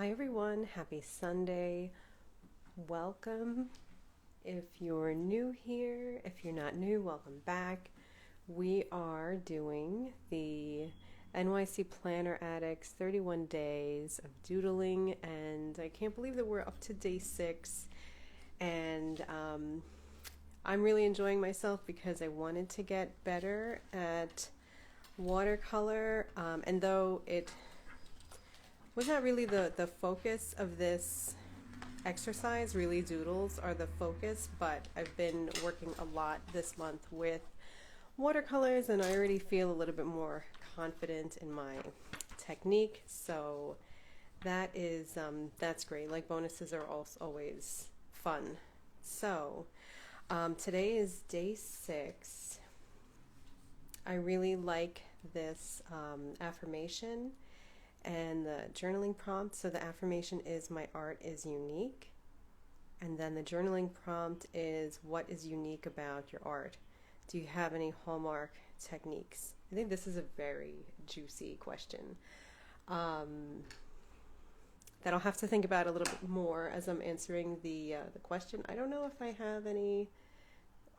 Hi everyone, happy Sunday. Welcome. If you're new here, if you're not new, welcome back. We are doing the NYC Planner Addicts 31 days of doodling, and I can't believe that we're up to day 6. And I'm really enjoying myself because I wanted to get better at watercolor, and though it was not really the focus of this exercise, really doodles are the focus, but I've been working a lot this month with watercolors and I already feel a little bit more confident in my technique, so that is that's great. Like bonuses are also always fun. So today is day 6. I really like this affirmation and the journaling prompt. So the affirmation is my art is unique, and then the journaling prompt is what is unique about your art. Do you have any hallmark techniques? I think this is a very juicy question that I'll have to think about a little bit more as I'm answering the question. I don't know if I have any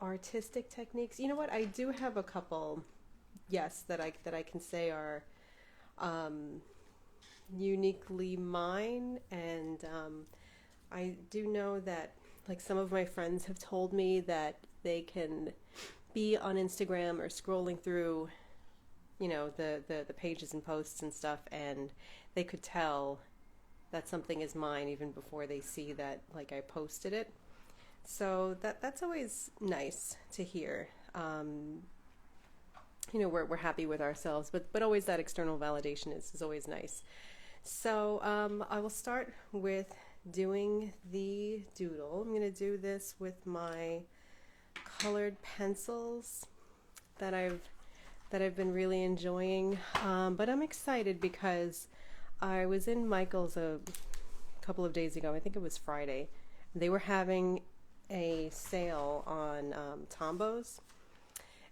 artistic techniques. You know what? I do have a couple, yes, that I can say are uniquely mine, and I do know that like some of my friends have told me that they can be on Instagram or scrolling through, you know, the pages and posts and stuff, and they could tell that something is mine even before they see that like I posted it. So that's always nice to hear. You know, we're happy with ourselves, but always that external validation is always nice. So I will start with doing the doodle. I'm going to do this with my colored pencils that I've been really enjoying. But I'm excited because I was in Michael's a couple of days ago. I think it was Friday. They were having a sale on Tombos.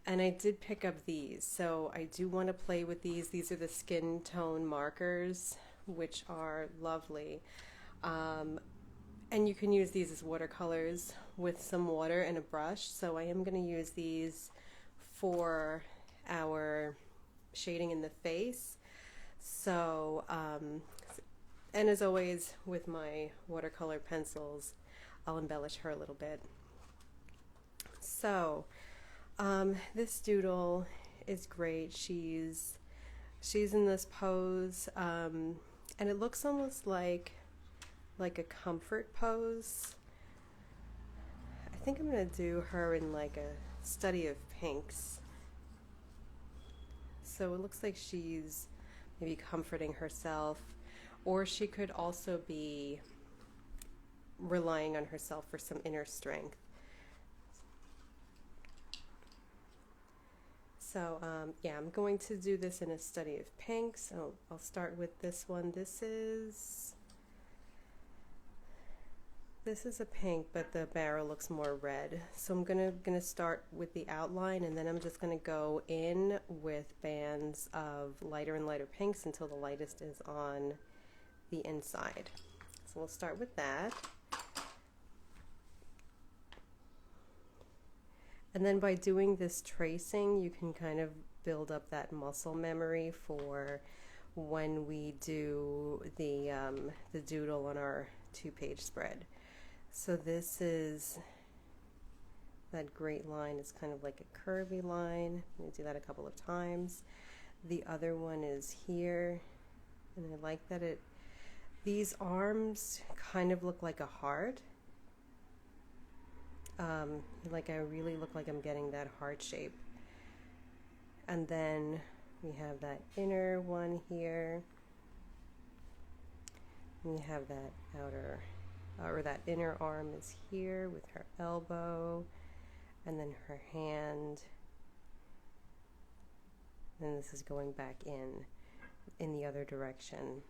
And I did pick up these, so I do want to play with these. These are the skin tone markers, which are lovely. And you can use these as watercolors with some water and a brush. So I am going to use these for our shading in the face. So, and as always with my watercolor pencils, I'll embellish her a little bit. So, this doodle is great. She's in this pose, and it looks almost like a comfort pose. I think I'm gonna do her in like a study of pinks. So it looks like she's maybe comforting herself, or she could also be relying on herself for some inner strength. So yeah, I'm going to do this in a study of pinks. So I'll start with this one. This is a pink, but the barrel looks more red. So I'm gonna start with the outline, and then I'm just gonna go in with bands of lighter and lighter pinks until the lightest is on the inside. So we'll start with that. And then by doing this tracing, you can kind of build up that muscle memory for when we do the doodle on our 2-page spread. So this is that great line. It's kind of like a curvy line. I'm going to do that a couple of times. The other one is here, and I like that these arms kind of look like a heart. Like I really look like I'm getting that heart shape. And then we have that inner one here. We have that outer, or that inner arm is here with her elbow, and then her hand. And this is going back in the other direction.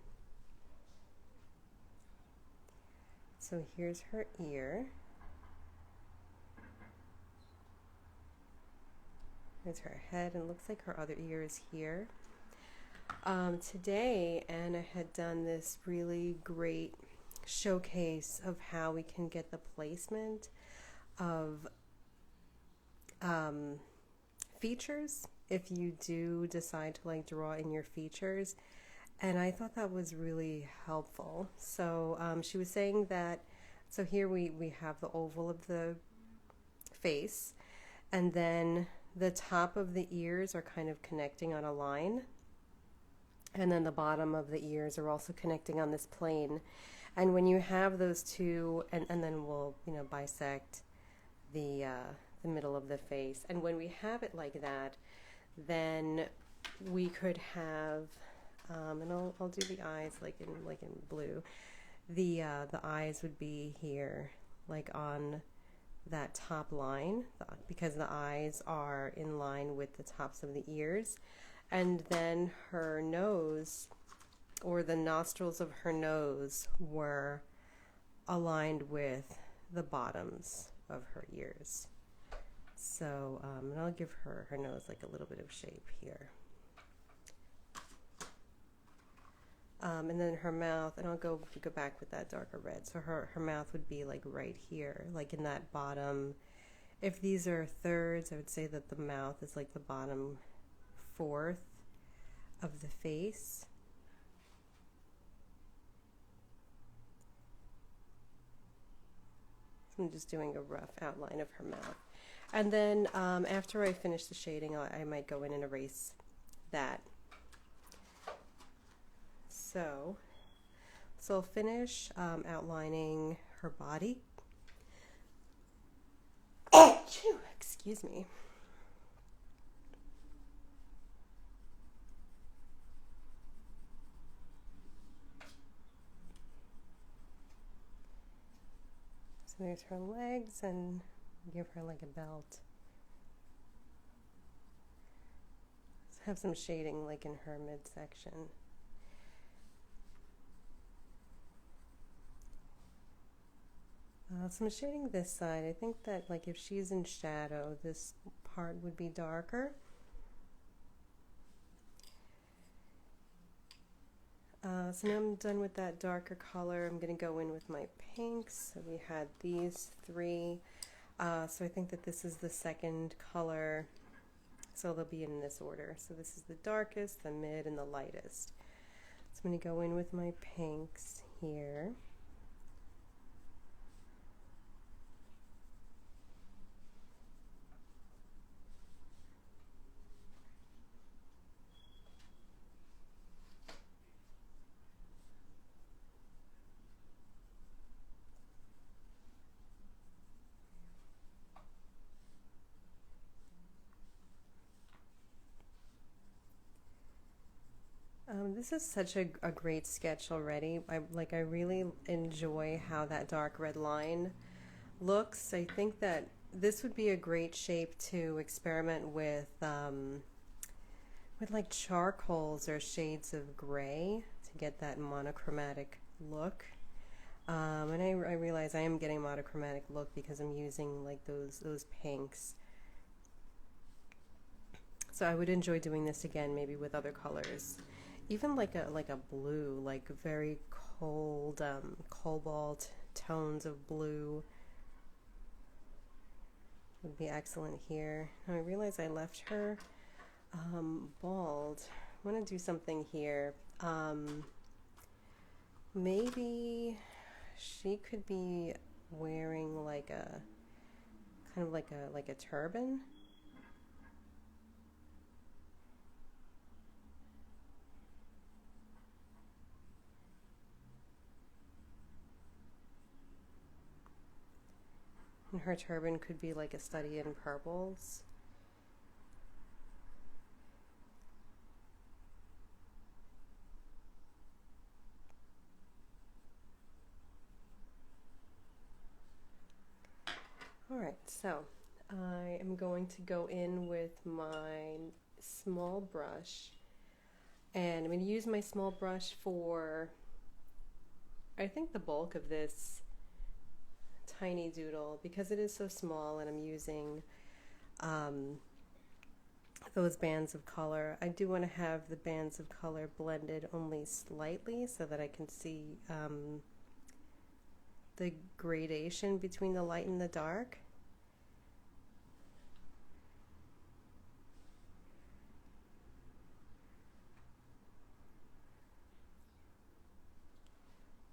So here's her ear. There's her head, and it looks like her other ear is here. Today, Anna had done this really great showcase of how we can get the placement of features if you do decide to like draw in your features. And I thought that was really helpful. So she was saying that, so here we have the oval of the face, and then the top of the ears are kind of connecting on a line. And then the bottom of the ears are also connecting on this plane. And when you have those two, and then we'll, bisect the middle of the face. And when we have it like that, then we could have, and I'll do the eyes like in blue. The eyes would be here, like on that top line, because the eyes are in line with the tops of the ears. And then her nose, or the nostrils of her nose, were aligned with the bottoms of her ears. So, and I'll give her nose like a little bit of shape here. And then her mouth, and I'll go back with that darker red. So her mouth would be like right here, like in that bottom. If these are thirds, I would say that the mouth is like the bottom fourth of the face. So I'm just doing a rough outline of her mouth. And then after I finish the shading, I might go in and erase that. So I'll finish outlining her body. Excuse me. So there's her legs, and give her like a belt. Let's have some shading like in her midsection. So I'm shading this side. I think that like if she's in shadow, this part would be darker. So now I'm done with that darker color. I'm going to go in with my pinks. So we had these three. So I think that this is the second color. So they'll be in this order. So this is the darkest, the mid, and the lightest. So I'm going to go in with my pinks here. This is such a great sketch already. I really enjoy how that dark red line looks. I think that this would be a great shape to experiment with like charcoals or shades of gray to get that monochromatic look. And I realize I am getting a monochromatic look because I'm using like those pinks. So I would enjoy doing this again, maybe with other colors. Even like a blue, like very cold cobalt tones of blue would be excellent here. Now I realize I left her bald. I want to do something here. Maybe she could be wearing like a kind of like a turban. And her turban could be like a study in purples. Alright, so I am going to go in with my small brush, and I'm going to use my small brush for, I think, the bulk of this tiny doodle, because it is so small, and I'm using those bands of color. I do want to have the bands of color blended only slightly so that I can see the gradation between the light and the dark.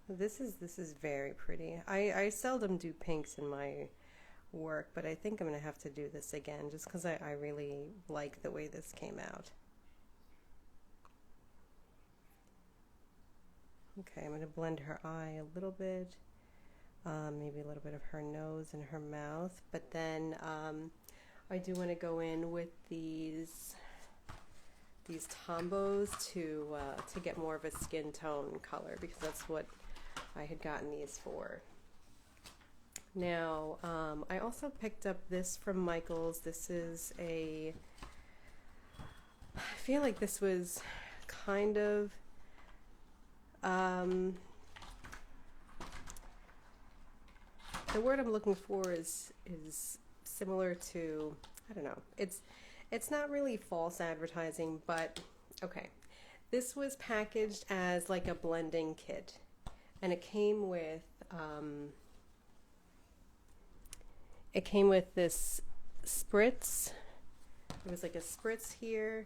This is very pretty. I seldom do pinks in my work, but I think I'm going to have to do this again just because I really like the way this came out. Okay, I'm going to blend her eye a little bit, maybe a little bit of her nose and her mouth, but then I do want to go in with these tombos to get more of a skin tone color, because that's what I had gotten these for. Now, I also picked up this from Michael's. This is I feel like this was kind of, the word I'm looking for is similar to, I don't know, it's not really false advertising, but okay. This was packaged as like a blending kit, and it came with this spritz. It was like a spritz here.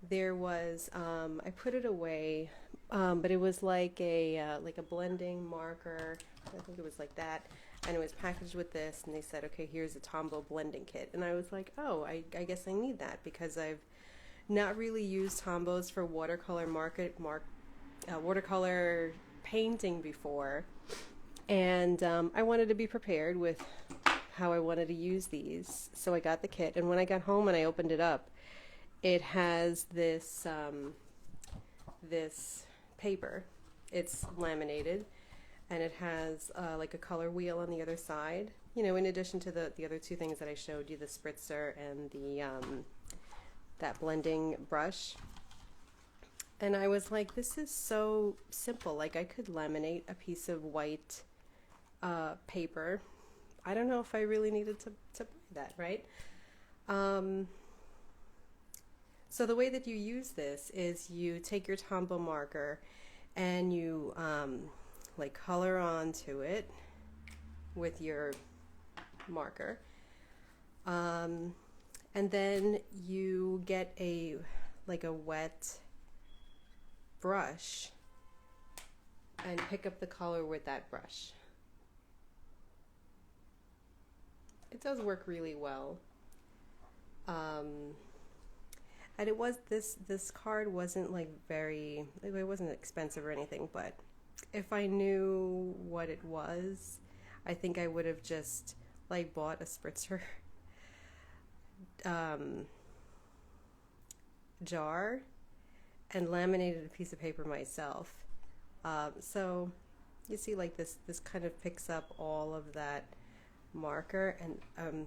There was I put it away, but it was like a blending marker. I think it was like that, and it was packaged with this. And they said, "Okay, here's a Tombow blending kit." And I was like, "Oh, I guess I need that because I've not really used Tombows for watercolor watercolor painting before, and I wanted to be prepared with how I wanted to use these. So I got the kit, and when I got home and I opened it up, it has this this paper. It's laminated, and it has like a color wheel on the other side. You know, in addition to the other two things that I showed you, the spritzer and the that blending brush. And I was like, this is so simple. Like, I could laminate a piece of white paper. I don't know if I really needed to buy that, right? So the way that you use this is you take your Tombow marker and you like color onto it with your marker. And then you get a wet brush and pick up the color with that brush. It does work really well. And it was this card wasn't like it wasn't expensive or anything, but if I knew what it was, I think I would have just like bought a spritzer jar and laminated a piece of paper myself. So you see, like this kind of picks up all of that marker and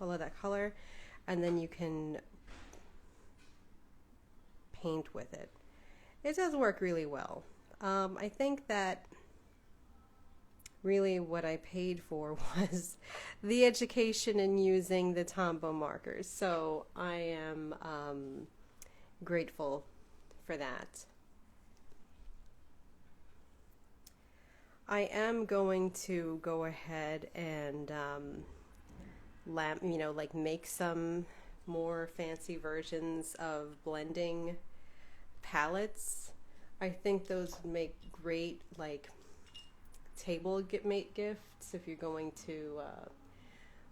all of that color, and then you can paint with it. It does work really well. I think that really what I paid for was the education in using the Tombow markers, so I am grateful for that. I am going to go ahead and make some more fancy versions of blending palettes. I think those would make great like table mate gifts if you're going to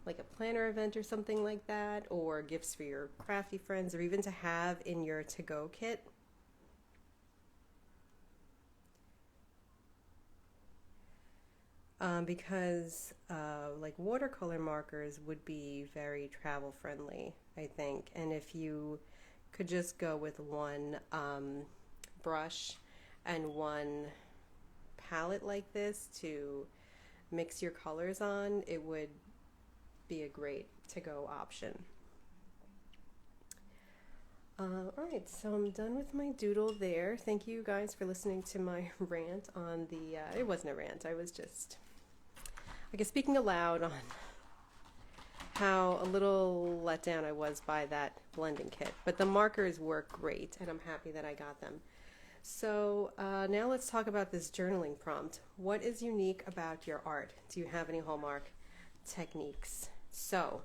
like a planner event or something like that, or gifts for your crafty friends, or even to have in your to-go kit. Because like watercolor markers would be very travel friendly, I think, and if you could just go with one brush and one palette like this to mix your colors on, it would be a great to-go option. Alright, so I'm done with my doodle there. Thank you guys for listening to my rant on the, it wasn't a rant, I was just, I guess, speaking aloud on how a little let down I was by that blending kit. But the markers work great, and I'm happy that I got them. So now let's talk about this journaling prompt. What is unique about your art? Do you have any hallmark techniques? So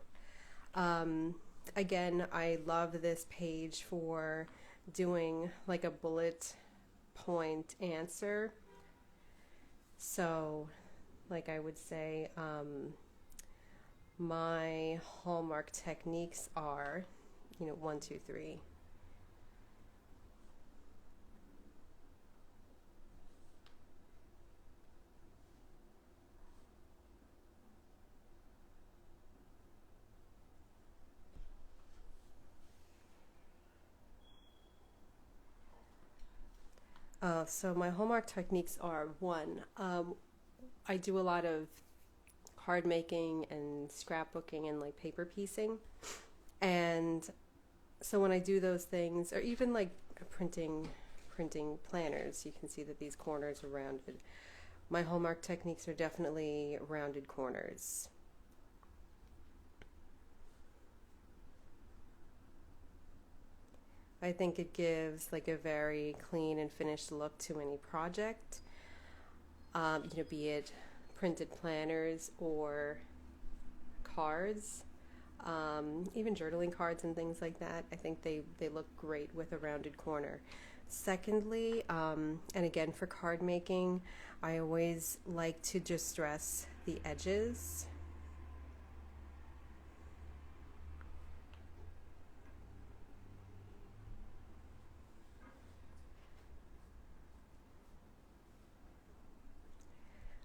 again, I love this page for doing like a bullet point answer. So like I would say, my hallmark techniques are, 1, 2, 3. So my hallmark techniques are, 1, I do a lot of card making and scrapbooking and like paper piecing. And so when I do those things, or even like printing planners, you can see that these corners are rounded. My hallmark techniques are definitely rounded corners. I think it gives like a very clean and finished look to any project, be it printed planners or cards, even journaling cards and things like that. I think they look great with a rounded corner. Secondly, and again for card making, I always like to just stress the edges.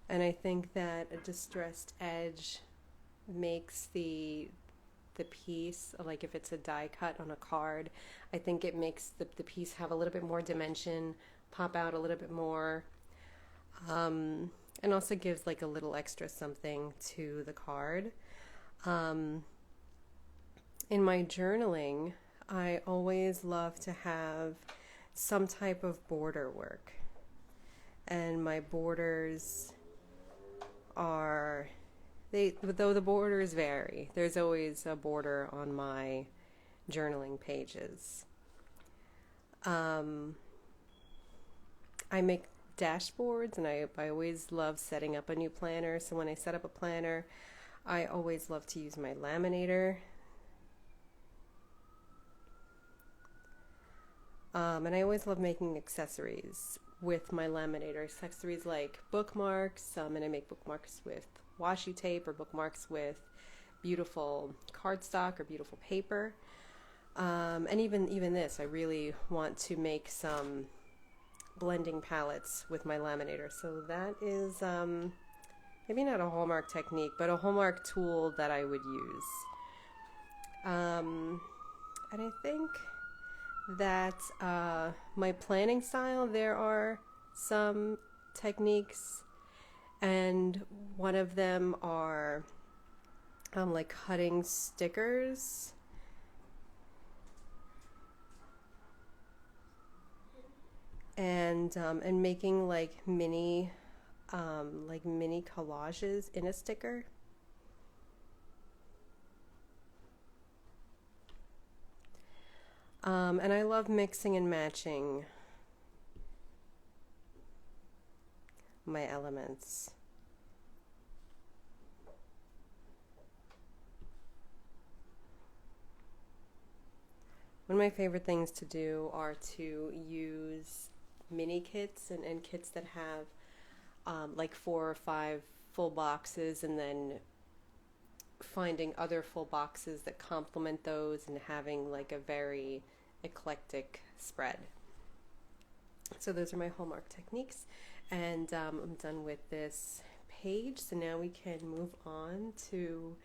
And I think that a distressed edge makes the piece, like if it's a die cut on a card, I think it makes the piece have a little bit more dimension, pop out a little bit more, and also gives like a little extra something to the card. In my journaling, I always love to have some type of border work. And my borders are, though the borders vary, there's always a border on my journaling pages. I make dashboards, and I always love setting up a new planner. So when I set up a planner, I always love to use my laminator. And I always love making accessories with my laminator. Accessories like bookmarks, and I make bookmarks with washi tape, or bookmarks with beautiful cardstock or beautiful paper. And even this, I really want to make some blending palettes with my laminator. So that is maybe not a hallmark technique, but a hallmark tool that I would use. And I think that my planning style, there are some techniques, and one of them are like cutting stickers. And making like mini collages in a sticker. And I love mixing and matching my elements. One of my favorite things to do are to use mini kits and kits that have like 4 or 5 full boxes, and then finding other full boxes that complement those, and having like a very eclectic spread. So those are my hallmark techniques, and I'm done with this page. So now we can move on to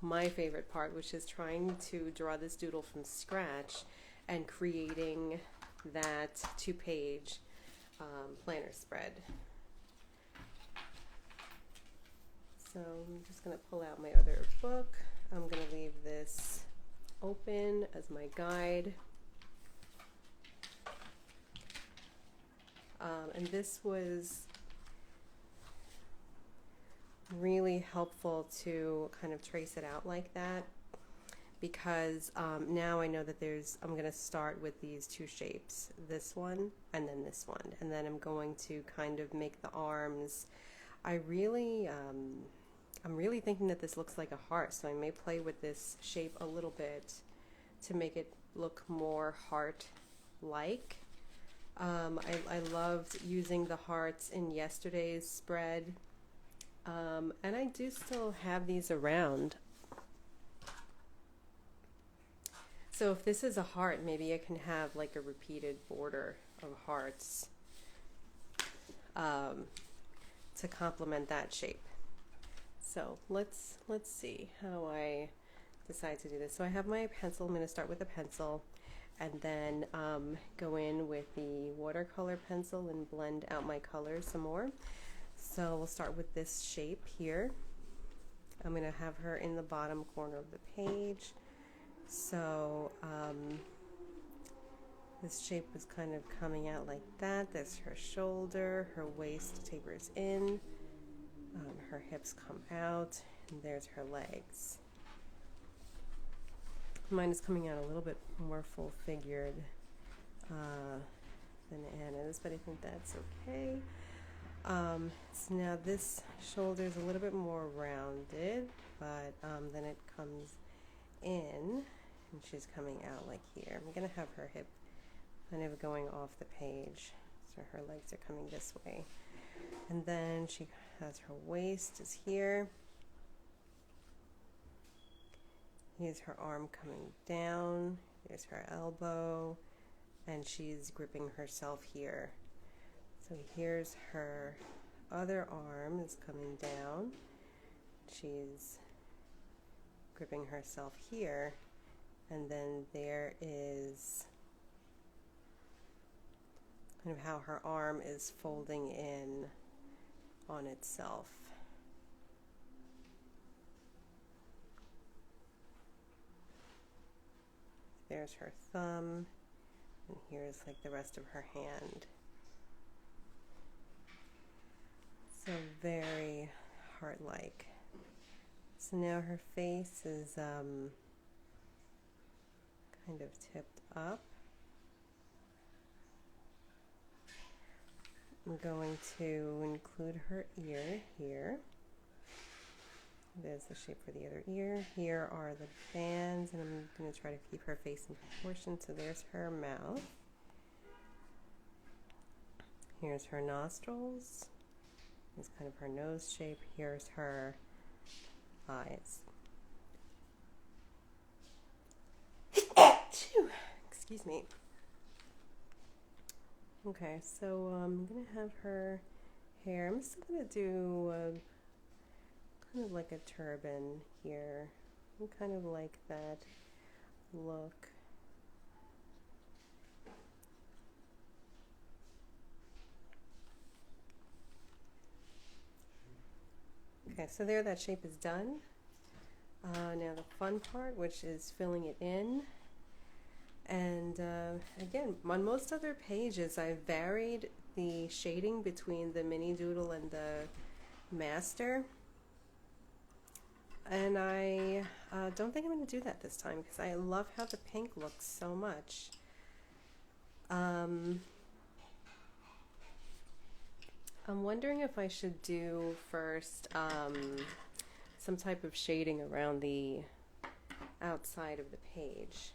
my favorite part, which is trying to draw this doodle from scratch and creating that 2-page planner spread. So I'm just going to pull out my other book. I'm going to leave this open as my guide. And this was really helpful to kind of trace it out like that, because now I know that I'm going to start with these two shapes, this one and then this one, and then I'm going to kind of make the arms. I'm really thinking that this looks like a heart, so I may play with this shape a little bit to make it look more heart-like. I loved using the hearts in yesterday's spread, and I do still have these around. So if this is a heart, maybe I can have like a repeated border of hearts to complement that shape. So let's see how I decide to do this. So I have my pencil. I'm going to start with a pencil and then go in with the watercolor pencil and blend out my colors some more. So we'll start with this shape here. I'm going to have her in the bottom corner of the page. So this shape was kind of coming out like that. There's her shoulder, her waist tapers in, her hips come out, and there's her legs. Mine is coming out a little bit more full figured than Anna's, but I think that's okay. So now this shoulder is a little bit more rounded, but then it comes in and she's coming out like here. I'm going to have her hip kind of going off the page, so her legs are coming this way. And then she has her waist is here. Here's her arm coming down. Here's her elbow. And she's gripping herself here. So here's her other arm is coming down. She's gripping herself here. And then there is kind of how her arm is folding in on itself. There's her thumb, and here's like the rest of her hand. So very heart-like. So now her face is kind of tipped up. I'm going to include her ear here. There's the shape for the other ear. Here are the bands, and I'm going to try to keep her face in proportion. So there's her mouth. Here's her nostrils. Here's kind of her nose shape. Here's her eyes. Excuse me. Okay, so I'm going to have her hair. I'm still going to do kind of like a turban here. I kind of like that look. Okay, so there, that shape is done. Now the fun part, which is filling it in. And again, on most other pages, I've varied the shading between the mini doodle and the master. And I don't think I'm going to do that this time because I love how the pink looks so much. I'm wondering if I should do first some type of shading around the outside of the page.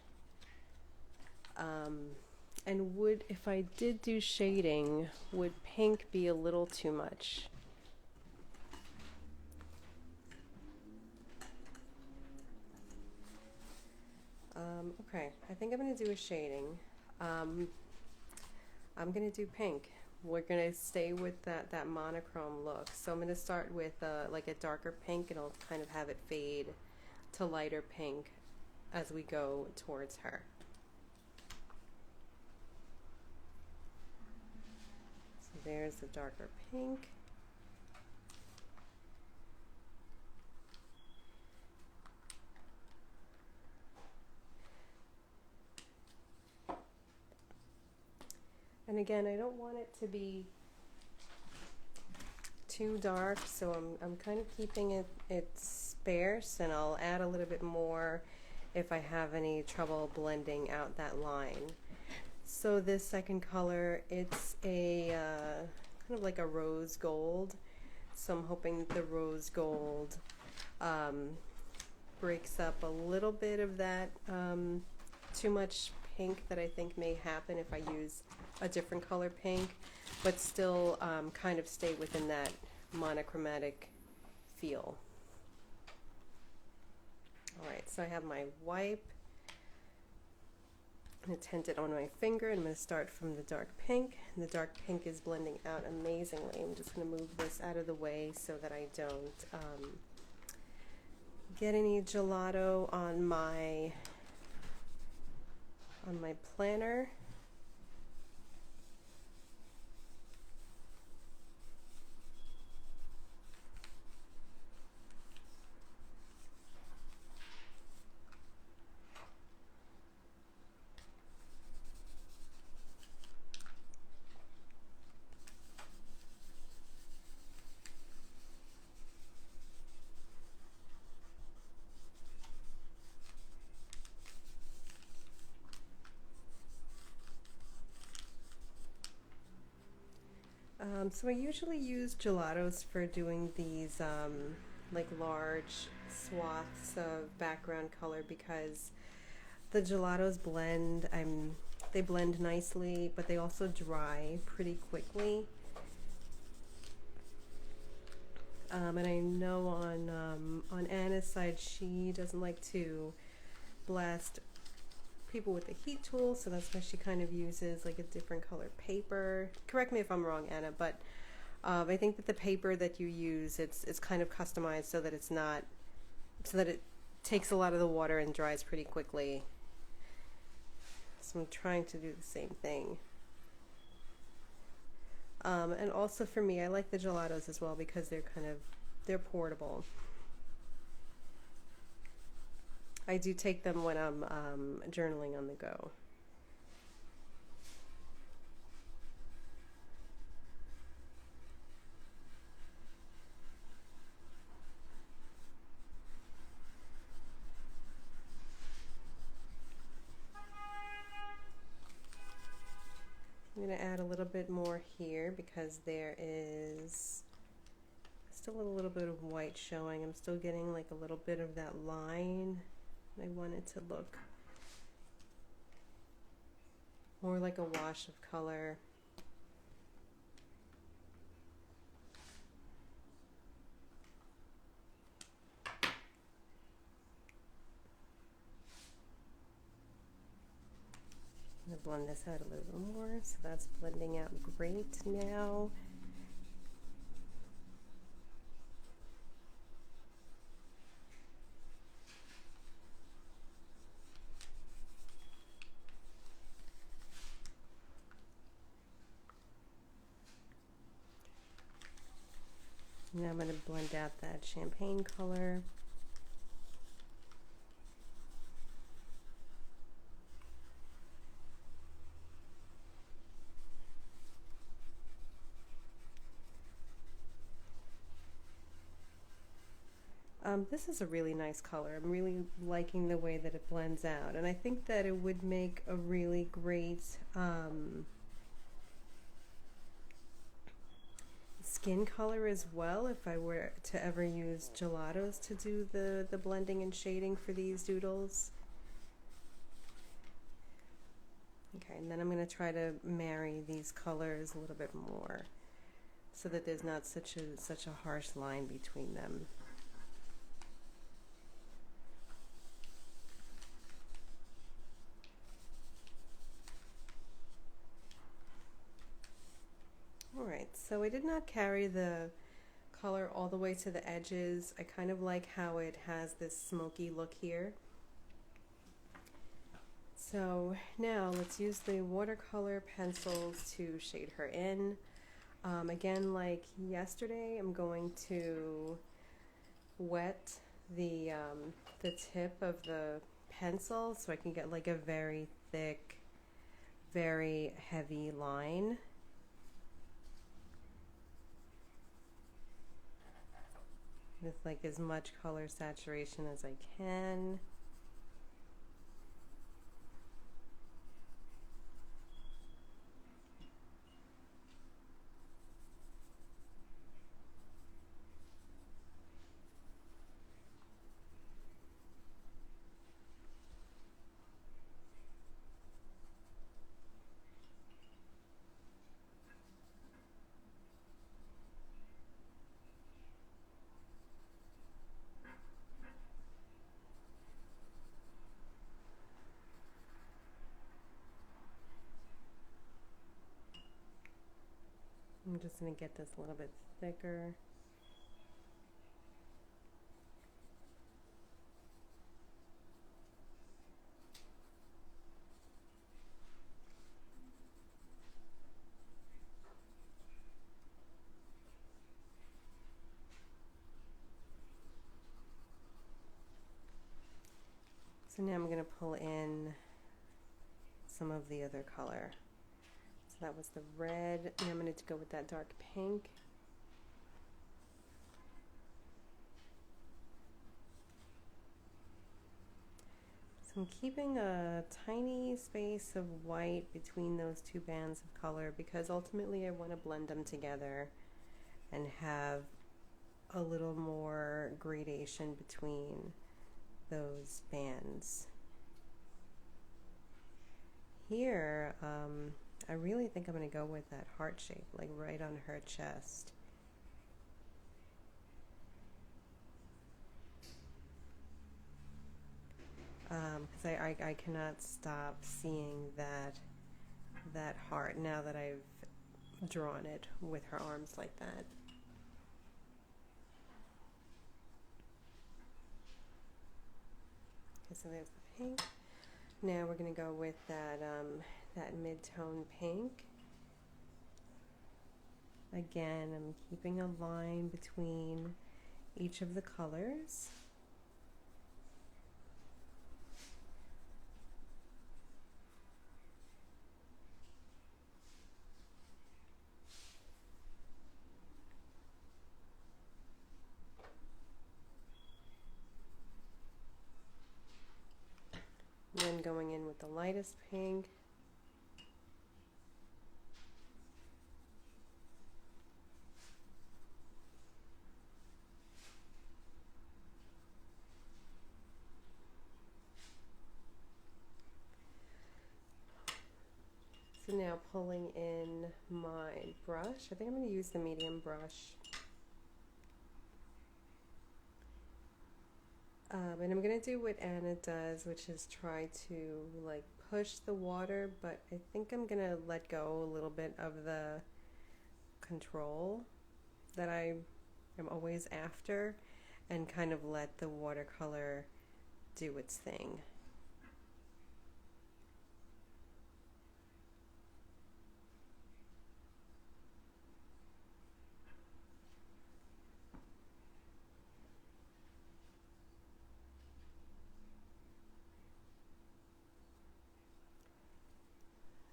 And if I did do shading, would pink be a little too much? Okay, I think I'm going to do a shading. I'm going to do pink. We're going to stay with that monochrome look. So I'm going to start with like a darker pink, and I'll kind of have it fade to lighter pink as we go towards her. So there's the darker pink. And again, I don't want it to be too dark, so I'm kind of keeping it sparse, and I'll add a little bit more if I have any trouble blending out that line. So this second color, it's a kind of like a rose gold. So I'm hoping the rose gold breaks up a little bit of that too much pink that I think may happen if I use a different color pink, but still kind of stay within that monochromatic feel. Alright, so I have my wipe. I'm going to tint it on my finger. I'm going to start from the dark pink, and the dark pink is blending out amazingly. I'm just going to move this out of the way so that I don't get any gelato on my planner. So I usually use gelatos for doing these like large swaths of background color because the gelatos blend, they blend nicely, but they also dry pretty quickly. And I know on Anna's side, she doesn't like to blast people with the heat tool, so that's why she kind of uses like a different color paper. Correct me if I'm wrong, Anna, but I think that the paper that you use, it's kind of customized so that it's not, so that it takes a lot of the water and dries pretty quickly. So I'm trying to do the same thing. And also for me, I like the gelatos as well because they're portable. I do take them when I'm journaling on the go. I'm going to add a little bit more here because there is still a little bit of white showing. I'm still getting like a little bit of that line. I want it to look more like a wash of color. I'm going to blend this out a little bit more, so that's blending out great now. Now I'm going to blend out that champagne color. This is a really nice color. I'm really liking the way that it blends out, and I think that it would make a really great skin color as well if I were to ever use gelatos to do the blending and shading for these doodles. Okay, and then I'm going to try to marry these colors a little bit more so that there's not such a harsh line between them. Alright, so I did not carry the color all the way to the edges. I kind of like how it has this smoky look here. So now let's use the watercolor pencils to shade her in. Again, like yesterday, I'm going to wet the tip of the pencil so I can get like a very thick, very heavy line. with like as much color saturation as I can. I'm just going to get this a little bit thicker. So now I'm going to pull in some of the other color. So that was the red. Now I'm going to go with that dark pink. So I'm keeping a tiny space of white between those two bands of color because ultimately I want to blend them together and have a little more gradation between those bands. Here, I really think I'm going to go with that heart shape, like right on her chest. Because I cannot stop seeing that heart now that I've drawn it with her arms like that. Okay, so there's the pink. Now we're going to go with that mid-tone pink. Again, I'm keeping a line between each of the colors. Then going in with the lightest pink. So now pulling in my brush. I think I'm going to use the medium brush. And I'm going to do what Anna does, which is try to like push the water, but I think I'm going to let go a little bit of the control that I am always after and kind of let the watercolor do its thing.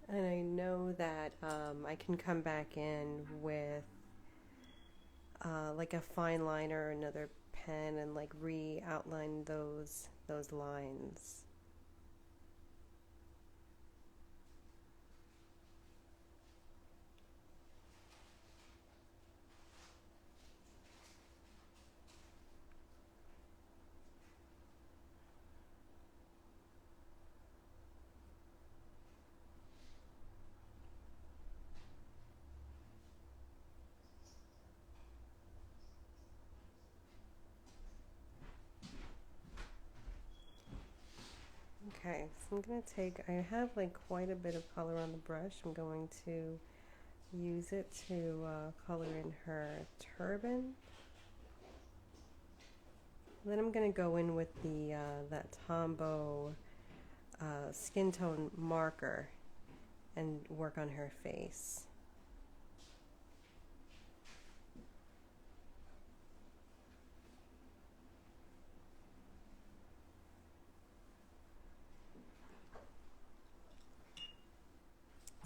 And I know that I can come back in with like a fine liner or another pen and like re-outline those lines. Okay, so I'm going to take, I have like quite a bit of color on the brush. I'm going to use it to color in her turban. Then I'm going to go in with the that Tombow skin tone marker and work on her face.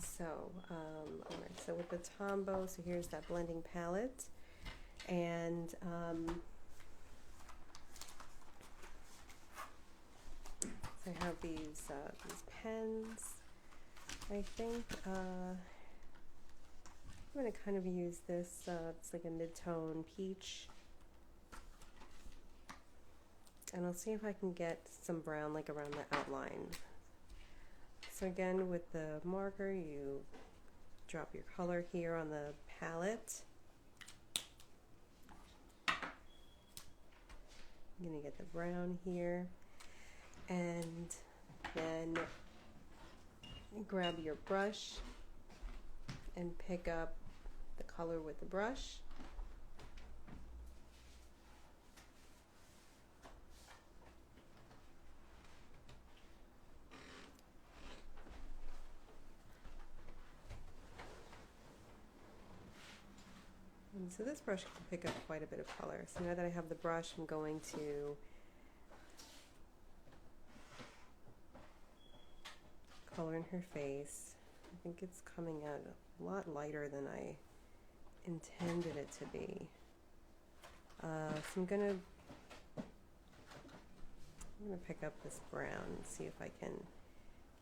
So, alright, so with the Tombow, so here's that blending palette, and have these pens. I think I'm going to kind of use this, it's like a mid-tone peach. And I'll see if I can get some brown like around the outline. So again, with the marker, you drop your color here on the palette. I'm going to get the brown here, and then grab your brush and pick up the color with the brush. And so this brush can pick up quite a bit of color. So now that I have the brush, I'm going to color in her face. I think it's coming out a lot lighter than I intended it to be. So I'm gonna pick up this brown and see if I can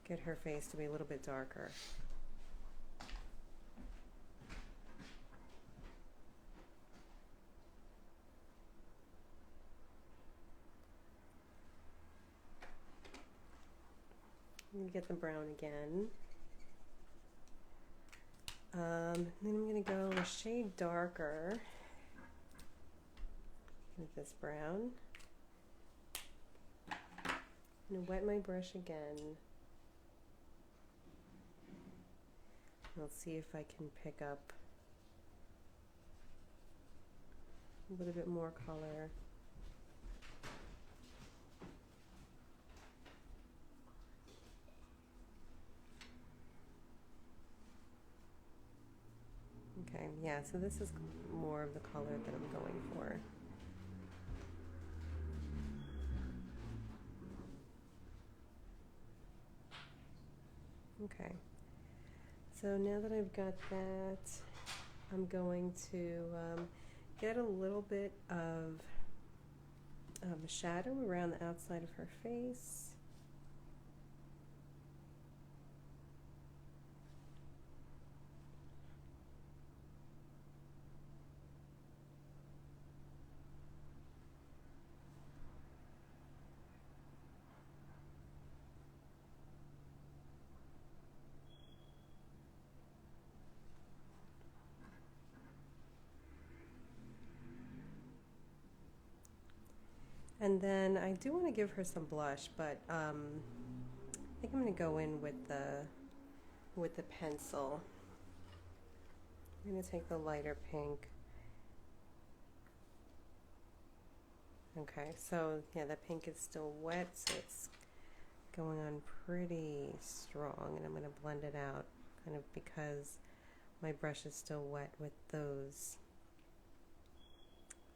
get her face to be a little bit darker. I'm going to get the brown again. Then I'm going to go a shade darker with this brown. I'm going to wet my brush again. I'll see if I can pick up a little bit more color. Okay, yeah, so this is more of the color that I'm going for. Okay, so now that I've got that, I'm going to get a little bit of a shadow around the outside of her face. And then I do want to give her some blush, but I think I'm going to go in with the pencil. I'm going to take the lighter pink. Okay, so yeah, the pink is still wet, so it's going on pretty strong, and I'm going to blend it out kind of because my brush is still wet with those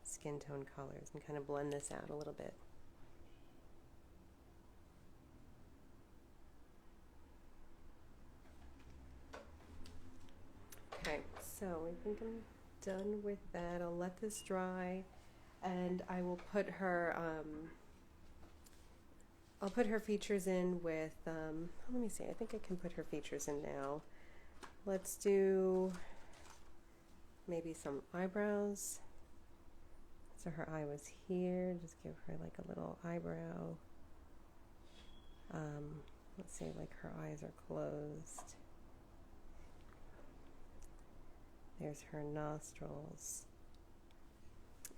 skin tone colors, and kind of blend this out a little bit. Okay, so I think I'm done with that. I'll let this dry, and I will put her I'll put her features in with let me see, I think I can put her features in now. Let's do maybe some eyebrows. So her eye was here, just give her like a little eyebrow. Let's say like her eyes are closed. There's her nostrils.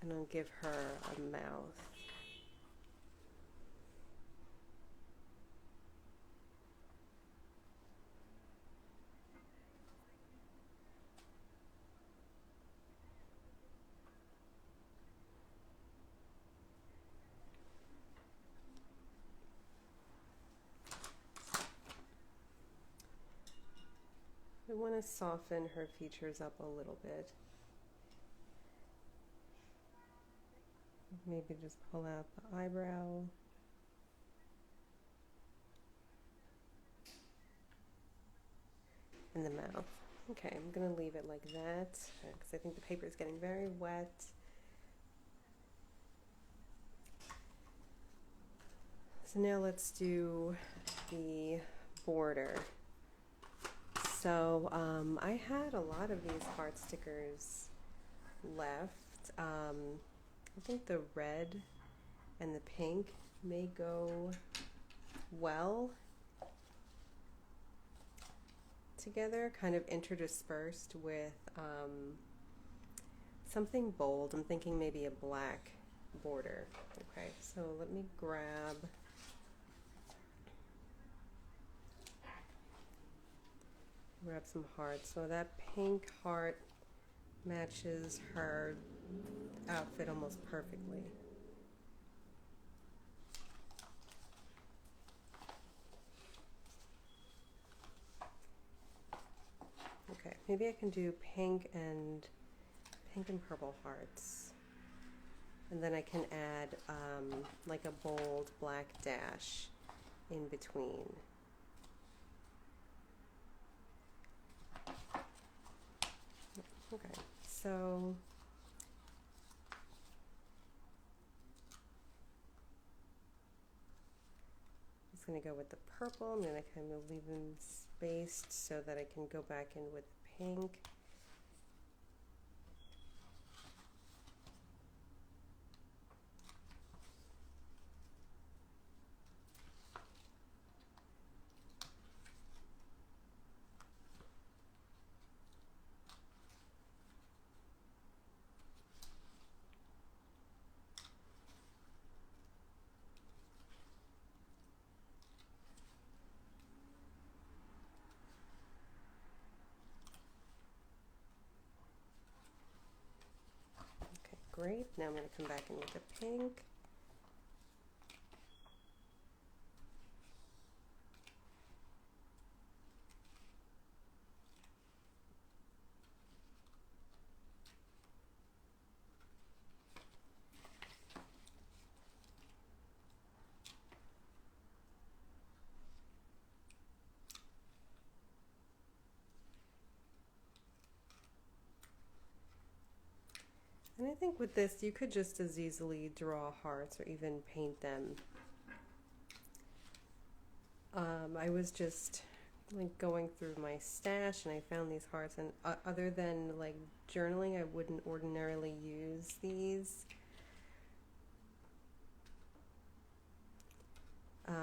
And I'll give her a mouth. I want to soften her features up a little bit. Maybe just pull out the eyebrow. And the mouth. Okay, I'm going to leave it like that because I think the paper is getting very wet. So now let's do the border. So I had a lot of these heart stickers left. I think the red and the pink may go well together, kind of interdispersed with something bold. I'm thinking maybe a black border. Okay, so let me grab some hearts. So that pink heart matches her outfit almost perfectly. Okay, maybe I can do pink and purple hearts. And then I can add like a bold black dash in between. Okay, so I'm just going to go with the purple. I'm going to kind of leave them spaced so that I can go back in with the pink. Great, now I'm going to come back in with the pink. And I think with this, you could just as easily draw hearts or even paint them. I was just like going through my stash and I found these hearts, and other than like journaling, I wouldn't ordinarily use these.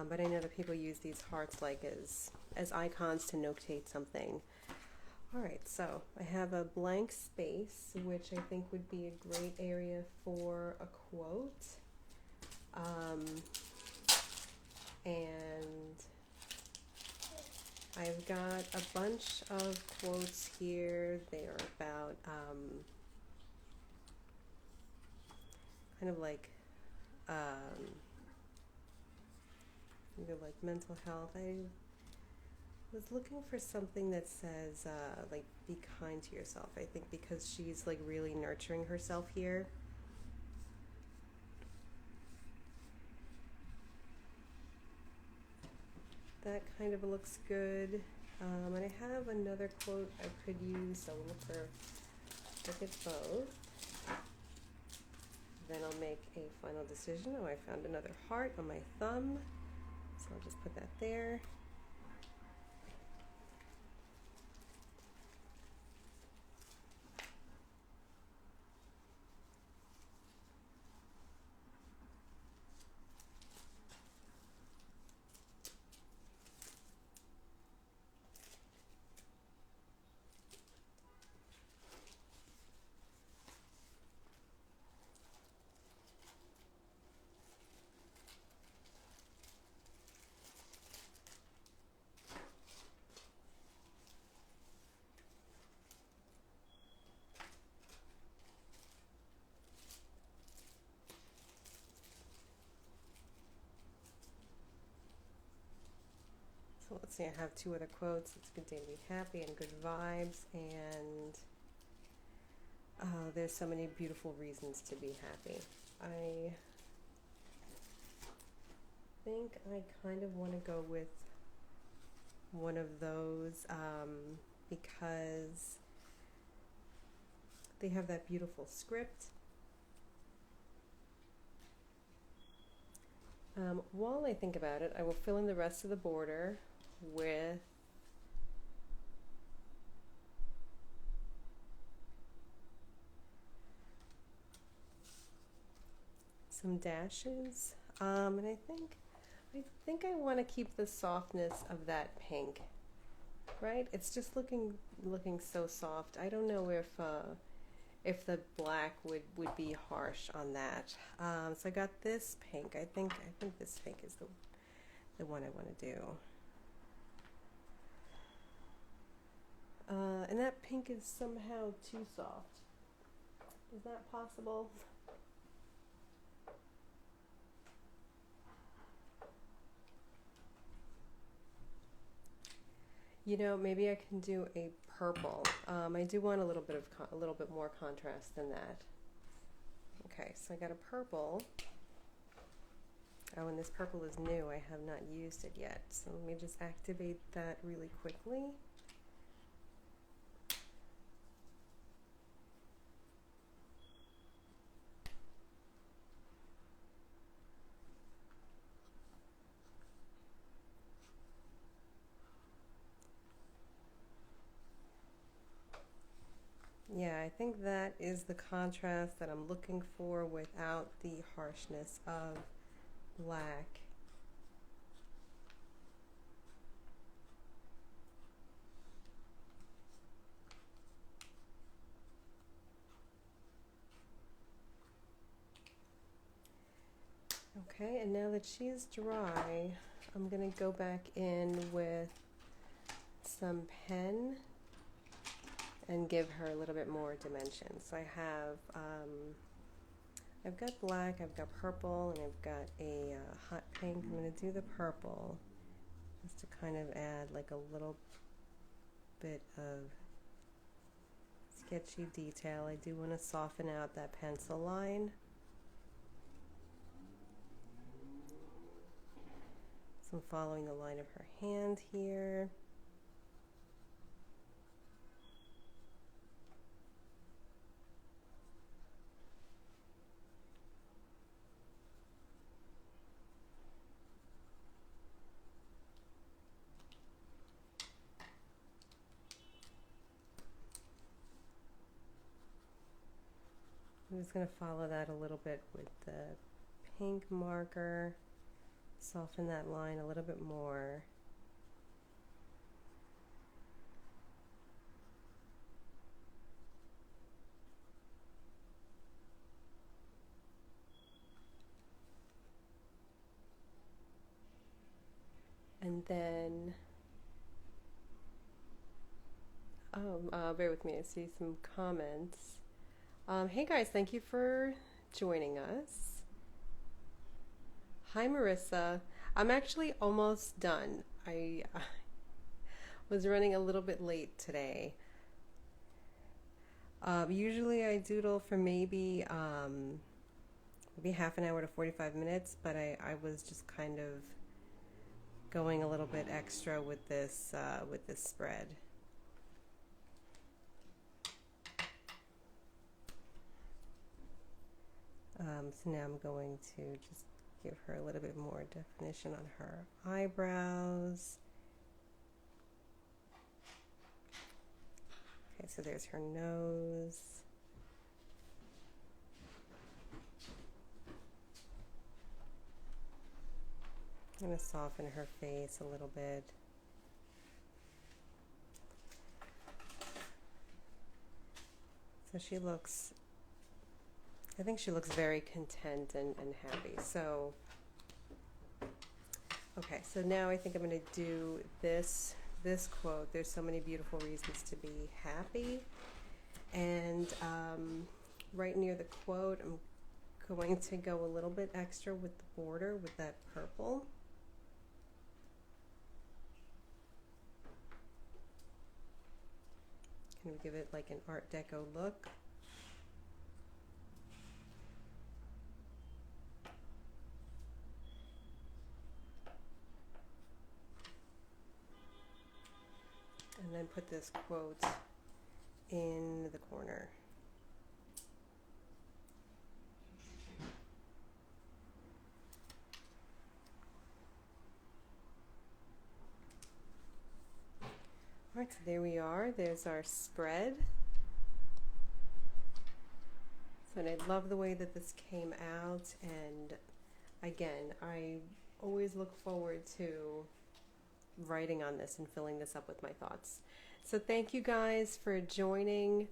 But I know that people use these hearts like as icons to notate something. All right, so I have a blank space, which I think would be a great area for a quote. And I've got a bunch of quotes here. They are about kind of like either like mental health. I was looking for something that says like be kind to yourself. I think because she's like really nurturing herself here. That kind of looks good. And I have another quote I could use, so we'll look at both. Then I'll make a final decision. Oh, I found another heart on my thumb, so I'll just put that there. So let's see, I have two other quotes. It's a good day to be happy and good vibes, and there's so many beautiful reasons to be happy. I think I kind of want to go with one of those because they have that beautiful script. While I think about it, I will fill in the rest of the border with some dashes, and I think I want to keep the softness of that pink. Right? It's just looking so soft. I don't know if the black would be harsh on that. So I got this pink. I think this pink is the one I want to do. And that pink is somehow too soft. Is that possible? You know, maybe I can do a purple. I do want a little bit more contrast than that. Okay, so I got a purple. Oh, and this purple is new. I have not used it yet. So let me just activate that really quickly. Yeah, I think that is the contrast that I'm looking for without the harshness of black. Okay, and now that she's dry, I'm going to go back in with some pen and give her a little bit more dimension. So I have, I've got black, I've got purple, and I've got a hot pink. I'm going to do the purple just to kind of add like a little bit of sketchy detail. I do want to soften out that pencil line. So I'm following the line of her hand here. I'm just going to follow that a little bit with the pink marker, soften that line a little bit more. And then, bear with me, I see some comments. Hey guys, thank you for joining us. Hi Marissa, I'm actually almost done. I was running a little bit late today. Usually I doodle for maybe half an hour to 45 minutes, but I was just kind of going a little bit extra with this spread. So now I'm going to just give her a little bit more definition on her eyebrows. Okay, so there's her nose. I'm going to soften her face a little bit. So she looks, I think she looks very content and happy. So, okay, so now I think I'm going to do this quote. There's so many beautiful reasons to be happy. And right near the quote, I'm going to go a little bit extra with the border with that purple. Kind of give it like an Art Deco look. And then put this quote in the corner. Alright, so there we are. There's our spread. So, and I love the way that this came out, and again, I always look forward to writing on this and filling this up with my thoughts. So thank you guys for joining,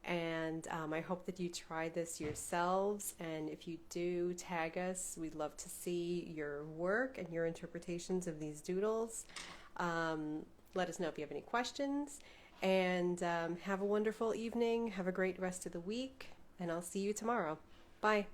and I hope that you try this yourselves, and if you do, tag us. We'd love to see your work and your interpretations of these doodles. Let us know if you have any questions, and have a wonderful evening. Have a great rest of the week, and I'll see you tomorrow. Bye.